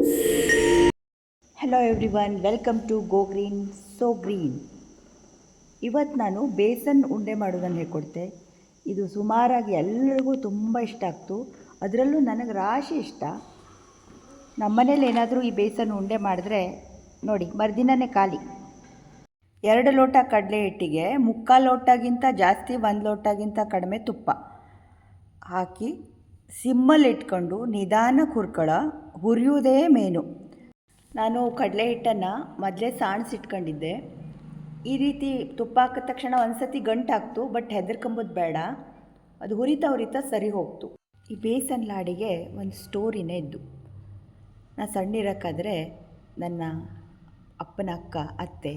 Hello everyone, welcome to go green so green. ಇವತ್ತು ನಾನು ಬೇಸನ್ ಉಂಡೆ ಮಾಡೋದನ್ನು ಹೇಳ್ಕೊಡ್ತೆ. ಇದು ಸುಮಾರಾಗಿ ಎಲ್ಲರಿಗೂ ತುಂಬ ಇಷ್ಟ ಆಗ್ತು. ಅದರಲ್ಲೂ ನನಗೆ ರಾಶಿ ಇಷ್ಟ. ನಮ್ಮ ಮನೇಲಿ ಏನಾದರೂ ಈ ಬೇಸನ್ ಉಂಡೆ ಮಾಡಿದ್ರೆ ನೋಡಿ ಮರುದಿನನೇ ಖಾಲಿ. 2 ಲೋಟ ಕಡಲೆ ಹಿಟ್ಟಿಗೆ 3/4 ಲೋಟಗಿಂತ ಜಾಸ್ತಿ, 1 ಲೋಟಗಿಂತ ಕಡಿಮೆ ತುಪ್ಪ ಹಾಕಿ ಸಿಮ್ಮಲ್ಲಿ ಇಟ್ಕೊಂಡು ನಿಧಾನಕ್ಕೆ ಹುರಿಯೋದೇ ಮೇನು. ನಾನು ಕಡಲೆ ಹಿಟ್ಟನ್ನು ಮೊದಲೇ ಸಾಣಿಸಿಟ್ಕೊಂಡಿದ್ದೆ. ಈ ರೀತಿ ತುಪ್ಪ ಹಾಕಿದ ತಕ್ಷಣ ಒಂದು ಸತಿ ಗಂಟಾಗ್ತು, ಬಟ್ ಹೆದರ್ಕೊಂಬೋದು ಬೇಡ, ಅದು ಹುರಿತಾ ಸರಿ ಹೋಗ್ತು. ಈ ಬೇಸನ್ ಲಾಡಿಗೆ ಒಂದು ಸ್ಟೋರಿನೇ ಇದ್ದು. ನಾನು ಸಣ್ಣಿರೋಕ್ಕಾದರೆ ನನ್ನ ಅಪ್ಪನ ಅಕ್ಕ ಅತ್ತೆ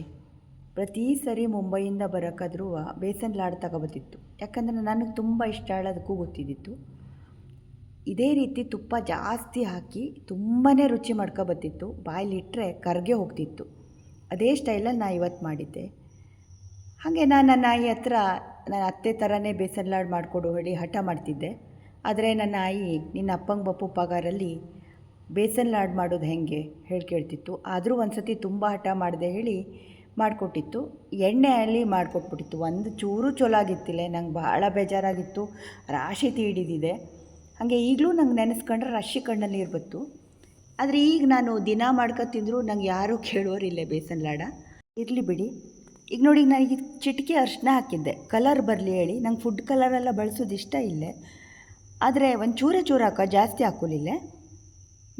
ಪ್ರತಿ ಸರಿ ಮುಂಬೈಯಿಂದ ಬರೋಕ್ಕಾದ್ರೂ ಬೇಸನ್ ಲಾಡು ತಗೊಬತ್ತಿತ್ತು. ಯಾಕಂದರೆ ನನಗೆ ತುಂಬ ಇಷ್ಟ, ಅದಕ್ಕೂ ಗೊತ್ತಿದ್ದಿತ್ತು. ಇದೇ ರೀತಿ ತುಪ್ಪ ಜಾಸ್ತಿ ಹಾಕಿ ತುಂಬಾ ರುಚಿ ಮಾಡ್ಕೊಬತ್ತಿತ್ತು. ಬಾಯಲ್ಲಿಟ್ಟರೆ ಕರ್ಗೆ ಹೋಗ್ತಿತ್ತು. ಅದೇ ಸ್ಟೈಲಲ್ಲಿ ನಾನು ಇವತ್ತು ಮಾಡಿದ್ದೆ. ಹಾಗೆ ನಾನು ನನ್ನ ಆಯಿ ಹತ್ರ ನನ್ನ ಅತ್ತೆ ಥರನೇ ಬೇಸನ್ ಲಾಡು ಮಾಡಿಕೊಡು ಹೇಳಿ ಹಠ ಮಾಡ್ತಿದ್ದೆ. ಆದರೆ ನನ್ನ ಆಯಿ ನಿನ್ನ ಅಪ್ಪಂಗೆ ಬಪ್ಪು ಪಗಾರಲ್ಲಿ ಬೇಸನ್ ಲಾಡು ಮಾಡೋದು ಹೇಗೆ ಹೇಳಿ ಕೇಳ್ತಿತ್ತು. ಆದರೂ ಒಂದು ಸತಿ ತುಂಬ ಹಠ ಮಾಡಿದೆ ಹೇಳಿ ಮಾಡಿಕೊಟ್ಟಿತ್ತು. ಎಣ್ಣೆಯಲ್ಲಿ ಮಾಡಿಕೊಟ್ಬಿಟ್ಟಿತ್ತು. ಒಂದು ಚೂರು ಚಲೋ ಆಗಿತ್ತಿಲ್ಲ. ನಂಗೆ ಭಾಳ ಬೇಜಾರಾಗಿತ್ತು. ರಾಶಿ ತೀಡಿದಿದೆ. ಹಾಗೆ ಈಗಲೂ ನಂಗೆ ನೆನೆಸ್ಕೊಂಡ್ರೆ ರಾಶಿ ಕಣ್ಣಲ್ಲಿ ನೀರು ಬಂತು. ಆದರೆ ಈಗ ನಾನು ದಿನ ಮಾಡ್ಕೊತಿಂದ್ರು ನಂಗೆ ಯಾರೂ ಕೇಳೋರಿಲ್ಲ ಬೇಸನ್ ಲಾಡ. ಇರಲಿ ಬಿಡಿ. ಈಗ ನೋಡಿ, ನನಗೆ ಚಿಟಿಕೆ ಅರಿಶಿನ ಹಾಕಿದ್ದೆ ಕಲರ್ ಬರಲಿ ಹೇಳಿ. ನಂಗೆ ಫುಡ್ ಕಲರೆಲ್ಲ ಬಳಸೋದು ಇಷ್ಟ ಇಲ್ಲೇ. ಆದರೆ ಒಂದು ಚೂರು ಹಾಕೋ, ಜಾಸ್ತಿ ಹಾಕೋಲಿಲ್ಲ.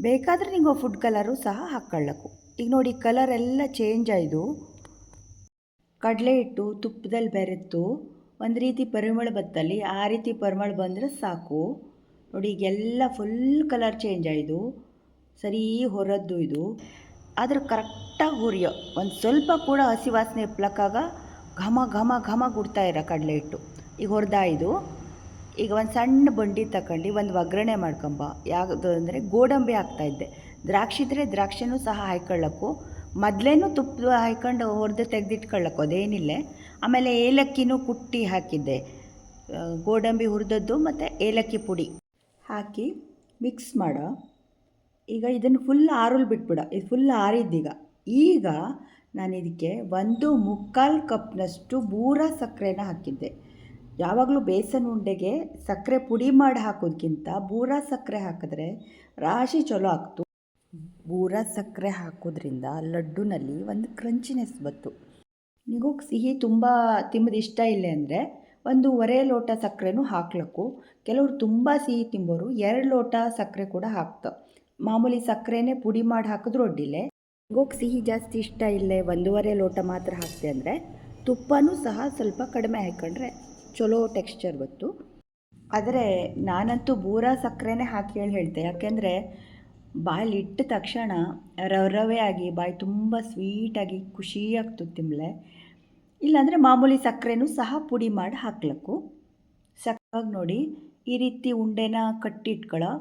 ಬೇಕಾದರೆ ನೀವು ಫುಡ್ ಕಲರು ಸಹ ಹಾಕ್ಕೊಳ್ಳಕ್ಕು. ಈಗ ನೋಡಿ ಕಲರ್ ಎಲ್ಲ ಚೇಂಜ್ ಆಯಿತು. ಕಡಲೆ ಹಿಟ್ಟು ತುಪ್ಪದಲ್ಲಿ ಬೆರೆತು ಒಂದು ರೀತಿ ಪರಿಮಳ ಬತ್ತಲ್ಲಿ, ಆ ರೀತಿ ಪರಿಮಳ ಬಂದರೆ ಸಾಕು. ನೋಡಿ ಈಗೆಲ್ಲ ಫುಲ್ ಕಲರ್ ಚೇಂಜ್ ಆಯಿತು. ಸರಿ ಹೊರದ್ದು ಇದು. ಆದರೂ ಕರೆಕ್ಟಾಗಿ ಹುರಿಯೋ, ಒಂದು ಸ್ವಲ್ಪ ಕೂಡ ಹಸಿ ವಾಸನೆ ಪ್ಲಕ್ಕಾಗ ಘಮ ಘಮ ಘಮ ಗುಡ್ತಾ ಇರೋ ಕಡಲೆ ಹಿಟ್ಟು ಈಗ ಹೊರದಾಯಿತು. ಈಗ ಒಂದು ಸಣ್ಣ ಬಂಡಿ ತಗೊಂಡು ಒಂದು ಒಗ್ಗರಣೆ ಮಾಡ್ಕೊಂಬ. ಯಾವುದು ಅಂದರೆ ಗೋಡಂಬಿ ಹಾಕ್ತಾಯಿದ್ದೆ. ದ್ರಾಕ್ಷಿ ಇದ್ದರೆ ದ್ರಾಕ್ಷಿನೂ ಸಹ ಹಾಯ್ಕೊಳ್ಳಕ್ಕು. ಮೊದಲೇನು ತುಪ್ಪ ಹಾಯ್ಕೊಂಡು ಹೊರದು ತೆಗೆದಿಟ್ಕೊಳ್ಳಕ್ಕು, ಅದೇನಿಲ್ಲ. ಆಮೇಲೆ ಏಲಕ್ಕಿನೂ ಕುಟ್ಟಿ ಹಾಕಿದ್ದೆ. ಗೋಡಂಬಿ ಹುರಿದದ್ದು ಮತ್ತು ಏಲಕ್ಕಿ ಪುಡಿ ಹಾಕಿ ಮಿಕ್ಸ್ ಮಾಡೋ. ಈಗ ಇದನ್ನು ಫುಲ್ ಆರಲು ಬಿಟ್ಬಿಡ. ಇದು ಫುಲ್ ಆರಿದ್ದೀಗ. ಈಗ ನಾನು ಇದಕ್ಕೆ 1/4 ಕಪ್ನಷ್ಟು ಬೂರ ಸಕ್ಕರೆನ ಹಾಕಿದ್ದೆ. ಯಾವಾಗಲೂ ಬೇಸನ್ ಉಂಡೆಗೆ ಸಕ್ಕರೆ ಪುಡಿ ಮಾಡಿ ಹಾಕೋದಕ್ಕಿಂತ ಬೂರ ಸಕ್ಕರೆ ಹಾಕಿದ್ರೆ ರಾಶಿ ಚಲೋ ಆಗ್ತು. ಬೂರ ಸಕ್ಕರೆ ಹಾಕೋದ್ರಿಂದ ಲಡ್ಡುನಲ್ಲಿ ಒಂದು ಕ್ರಂಚಿನೆಸ್ ಬಂತು. ನಿಗೂ ಸಿಹಿ ತುಂಬ ತಿಂಬದು ಇಷ್ಟ ಇಲ್ಲ ಅಂದರೆ 1/2 ಲೋಟ ಸಕ್ಕರೆನೂ ಹಾಕ್ಲಕ್ಕು. ಕೆಲವರು ತುಂಬ ಸಿಹಿ ತಿಂಬೋರು 2 ಲೋಟ ಸಕ್ಕರೆ ಕೂಡ ಹಾಕ್ತಾವೆ. ಮಾಮೂಲಿ ಸಕ್ಕರೆನೇ ಪುಡಿ ಮಾಡಿ ಹಾಕಿದ್ರು ಅಡ್ಡಿಲ್ಲ. ನಿಗೋಗಿ ಸಿಹಿ ಜಾಸ್ತಿ ಇಷ್ಟ ಇಲ್ಲೇ 1/2 ಲೋಟ ಮಾತ್ರ ಹಾಕ್ತೆ ಅಂದರೆ ತುಪ್ಪನೂ ಸಹ ಸ್ವಲ್ಪ ಕಡಿಮೆ ಹಾಕ್ಕೊಂಡ್ರೆ ಚಲೋ ಟೆಕ್ಸ್ಚರ್ ಬಂತು. ಆದರೆ ನಾನಂತೂ ಬೂರ ಸಕ್ಕರೆನೇ ಹಾಕಿ ಹೇಳ್ತೆ. ಯಾಕೆಂದರೆ ಬಾಯಲ್ಲಿ ಇಟ್ಟ ತಕ್ಷಣ ರವೆ ಆಗಿ ಬಾಯಿ ತುಂಬ ಸ್ವೀಟಾಗಿ ಖುಷಿಯಾಗ್ತದೆ ತಿಂಬಲೆ. ಇಲ್ಲಾಂದರೆ ಮಾಮೂಲಿ ಸಕ್ಕರೆನೂ ಸಹ ಪುಡಿ ಮಾಡಿ ಹಾಕ್ಲಕ್ಕು. ಸಕ್ಕವಾಗಿ ನೋಡಿ ಈ ರೀತಿ ಉಂಡೆನ ಕಟ್ಟಿಟ್ಕೊಳ್ಳೋ.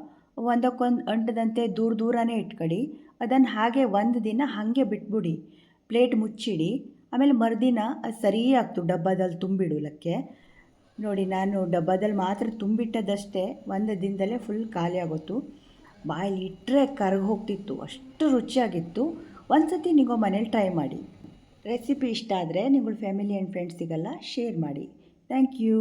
ಒಂದಕ್ಕೊಂದು ಅಂಟದಂತೆ ದೂರನೇ ಇಟ್ಕೊಳ್ಳಿ. ಅದನ್ನು ಹಾಗೆ ಒಂದು ದಿನ ಹಾಗೆ ಬಿಟ್ಬಿಡಿ. ಪ್ಲೇಟ್ ಮುಚ್ಚಿಡಿ. ಆಮೇಲೆ ಮರುದಿನ ಅದು ಸರಿ ಆಗ್ತು ಡಬ್ಬದಲ್ಲಿ ತುಂಬಿಡಲಕ್ಕೆ. ನೋಡಿ ನಾನು ಡಬ್ಬದಲ್ಲಿ ಮಾತ್ರ ತುಂಬಿಟ್ಟದಷ್ಟೇ, ಒಂದು ದಿನದಲ್ಲೇ ಫುಲ್ ಖಾಲಿ ಆಗೋತು. ಬಾಯಲ್ಲಿ ಇಟ್ಟರೆ ಕರಗಿ ಹೋಗ್ತಿತ್ತು, ಅಷ್ಟು ರುಚಿಯಾಗಿತ್ತು. ಒಂದು ಸತಿ ನೀವು ಮನೇಲಿ ಟ್ರೈ ಮಾಡಿ. ರೆಸಿಪಿ ಇಷ್ಟ ಆದರೆ ನಿಮ್ಮ ಫ್ಯಾಮಿಲಿ ಆ್ಯಂಡ್ ಫ್ರೆಂಡ್ಸಿಗೆಲ್ಲ ಶೇರ್ ಮಾಡಿ. Thank you.